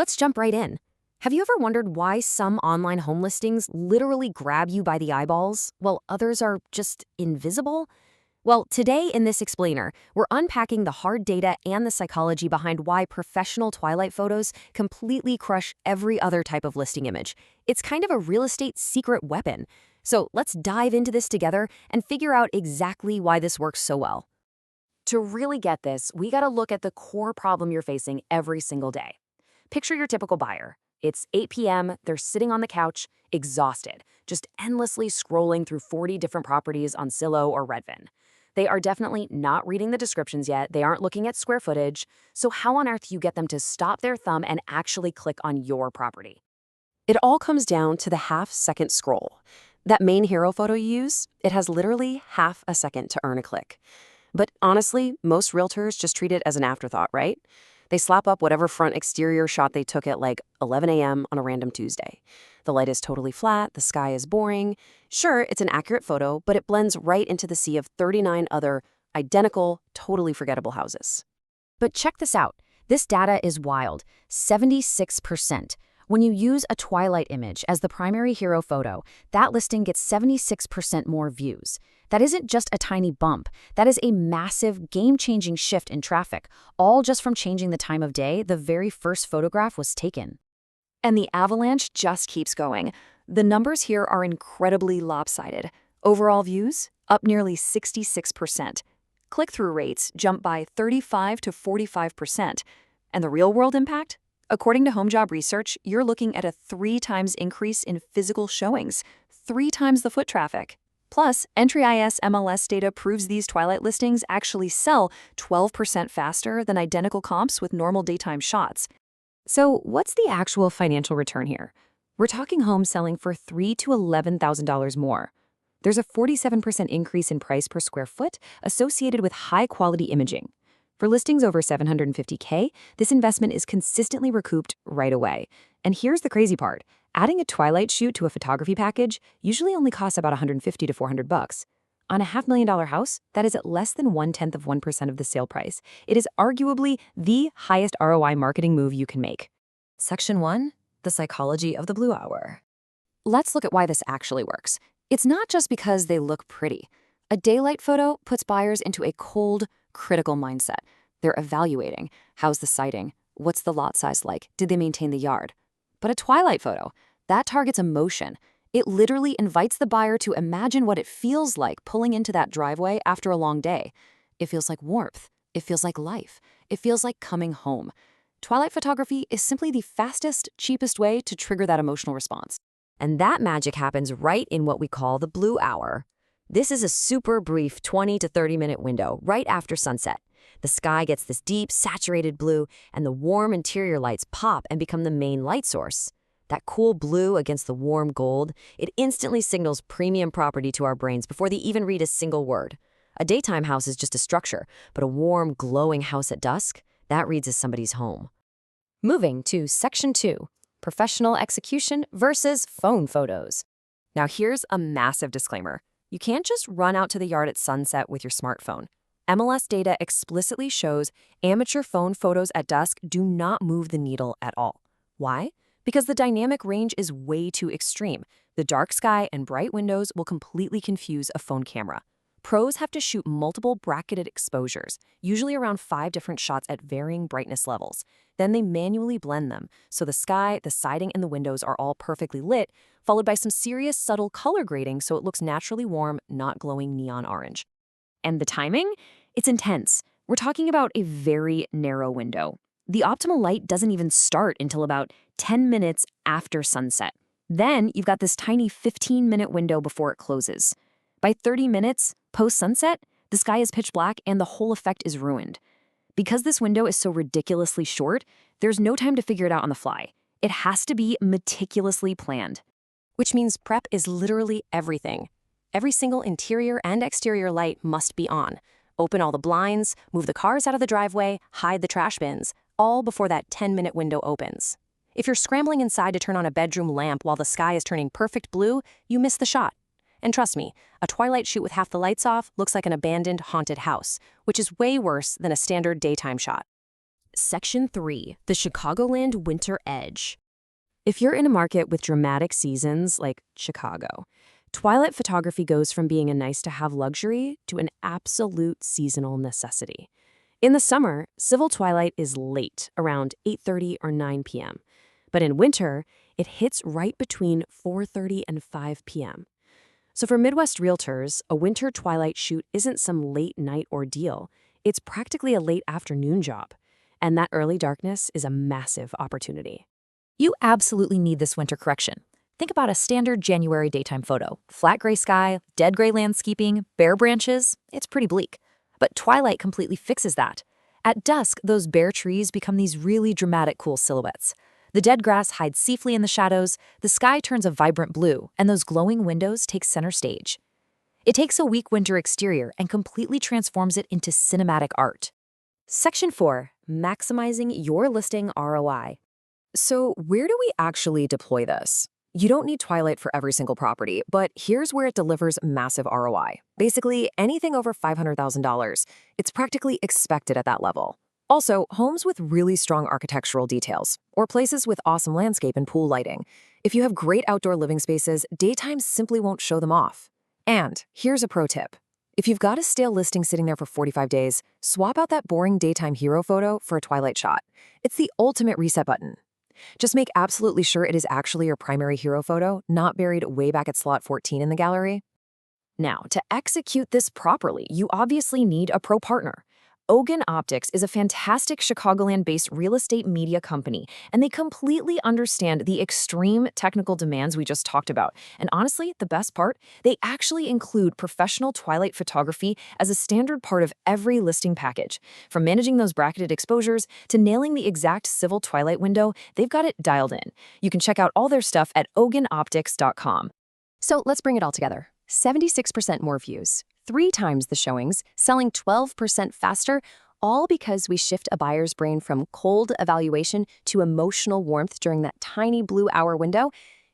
let's jump right in. Have you ever wondered why some online home listings literally grab you by the eyeballs, while others are just invisible? Well, today in this explainer, we're unpacking the hard data and the psychology behind why professional Twilight photos completely crush every other type of listing image. It's kind of a real estate secret weapon. So let's dive into this together and figure out exactly why this works so well. To really get this, we gotta look at the core problem you're facing every single day. Picture your typical buyer. It's 8 p.m., they're sitting on the couch, exhausted, just endlessly scrolling through 40 different properties on Zillow or Redfin. They are definitely not reading the descriptions yet, they aren't looking at square footage, so how on earth do you get them to stop their thumb and actually click on your property? It all comes down to the half-second scroll. That main hero photo you use, it has literally half a second to earn a click. But honestly, most realtors just treat it as an afterthought, right? They slap up whatever front exterior shot they took at like 11 a.m. on a random Tuesday. The light is totally flat, the sky is boring. Sure, it's an accurate photo, but it blends right into the sea of 39 other identical, totally forgettable houses. But check this out. This data is wild. 76%. When you use a Twilight image as the primary hero photo, that listing gets 76% more views. That isn't just a tiny bump. That is a massive, game-changing shift in traffic, all just from changing the time of day the very first photograph was taken. And the avalanche just keeps going. The numbers here are incredibly lopsided. Overall views, up nearly 66%. Click-through rates jump by 35 to 45%. And the real-world impact? According to Home Job Research, you're looking at a 3 times increase in physical showings, 3 times the foot traffic. Plus, Entry.is MLS data proves these Twilight listings actually sell 12% faster than identical comps with normal daytime shots. So what's the actual financial return here? We're talking homes selling for $3,000 to $11,000 more. There's a 47% increase in price per square foot associated with high-quality imaging. For listings over $750K, this investment is consistently recouped right away. And here's the crazy part. Adding a Twilight shoot to a photography package usually only costs about $150 to $400. On a $500,000 house, that is at less than 0.1% of the sale price. It is arguably the highest ROI marketing move you can make. Section 1. The psychology of the blue hour. Let's look at why this actually works. It's not just because they look pretty. A daylight photo puts buyers into a cold, critical mindset. They're evaluating. How's the sighting? What's the lot size like? Did they maintain the yard? But a Twilight photo, that targets emotion. It literally invites the buyer to imagine what it feels like pulling into that driveway after a long day. It feels like warmth. It feels like life. It feels like coming home. Twilight photography is simply the fastest, cheapest way to trigger that emotional response. And that magic happens right in what we call the blue hour. This is a super brief 20 to 30-minute window right after sunset. The sky gets this deep, saturated blue, and the warm interior lights pop and become the main light source. That cool blue against the warm gold, it instantly signals premium property to our brains before they even read a single word. A daytime house is just a structure, but a warm, glowing house at dusk, that reads as somebody's home. Moving to Section 2, Professional Execution versus Phone Photos. Now here's a massive disclaimer. You can't just run out to the yard at sunset with your smartphone. MLS data explicitly shows amateur phone photos at dusk do not move the needle at all. Why? Because the dynamic range is way too extreme. The dark sky and bright windows will completely confuse a phone camera. Pros have to shoot multiple bracketed exposures, usually around 5 different shots at varying brightness levels. Then they manually blend them, so the sky, the siding, and the windows are all perfectly lit, followed by some serious subtle color grading so it looks naturally warm, not glowing neon orange. And the timing? It's intense. We're talking about a very narrow window. The optimal light doesn't even start until about 10 minutes after sunset. Then you've got this tiny 15-minute window before it closes. By 30 minutes post-sunset, the sky is pitch black and the whole effect is ruined. Because this window is so ridiculously short, there's no time to figure it out on the fly. It has to be meticulously planned. Which means prep is literally everything. Every single interior and exterior light must be on. Open all the blinds, move the cars out of the driveway, hide the trash bins, all before that 10-minute window opens. If you're scrambling inside to turn on a bedroom lamp while the sky is turning perfect blue, you miss the shot. And trust me, a Twilight shoot with half the lights off looks like an abandoned, haunted house, which is way worse than a standard daytime shot. Section 3, the Chicagoland Winter Edge. If you're in a market with dramatic seasons like Chicago, Twilight photography goes from being a nice-to-have luxury to an absolute seasonal necessity. In the summer, civil twilight is late, around 8:30 or 9 p.m. But in winter, it hits right between 4:30 and 5 p.m. So for Midwest realtors, a winter twilight shoot isn't some late-night ordeal. It's practically a late afternoon job. And that early darkness is a massive opportunity. You absolutely need this winter correction. Think about a standard January daytime photo. Flat gray sky, dead gray landscaping, bare branches. It's pretty bleak. But Twilight completely fixes that. At dusk, those bare trees become these really dramatic, cool silhouettes. The dead grass hides safely in the shadows, the sky turns a vibrant blue, and those glowing windows take center stage. It takes a weak winter exterior and completely transforms it into cinematic art. Section 4, maximizing your listing ROI. So where do we actually deploy this? You don't need Twilight for every single property, but here's where it delivers massive ROI. Basically, anything over $500,000, it's practically expected at that level. Also, homes with really strong architectural details, or places with awesome landscape and pool lighting. If you have great outdoor living spaces, daytime simply won't show them off. And here's a pro tip. If you've got a stale listing sitting there for 45 days, swap out that boring daytime hero photo for a Twilight shot. It's the ultimate reset button. Just make absolutely sure it is actually your primary hero photo, not buried way back at slot 14 in the gallery. Now, to execute this properly, you obviously need a pro partner. Ogun Optics is a fantastic Chicagoland-based real estate media company, and they completely understand the extreme technical demands we just talked about. And honestly, the best part, they actually include professional Twilight photography as a standard part of every listing package. From managing those bracketed exposures to nailing the exact civil Twilight window, they've got it dialed in. You can check out all their stuff at ogunoptics.com. So let's bring it all together. 76% more views, 3 times the showings, selling 12% faster, all because we shift a buyer's brain from cold evaluation to emotional warmth during that tiny blue hour window.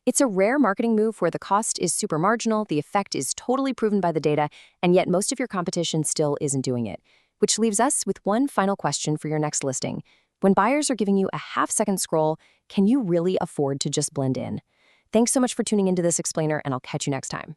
It's a rare marketing move where the cost is super marginal, the effect is totally proven by the data, and yet most of your competition still isn't doing it. Which leaves us with one final question for your next listing. When buyers are giving you a half-second scroll, can you really afford to just blend in? Thanks so much for tuning into this explainer, and I'll catch you next time.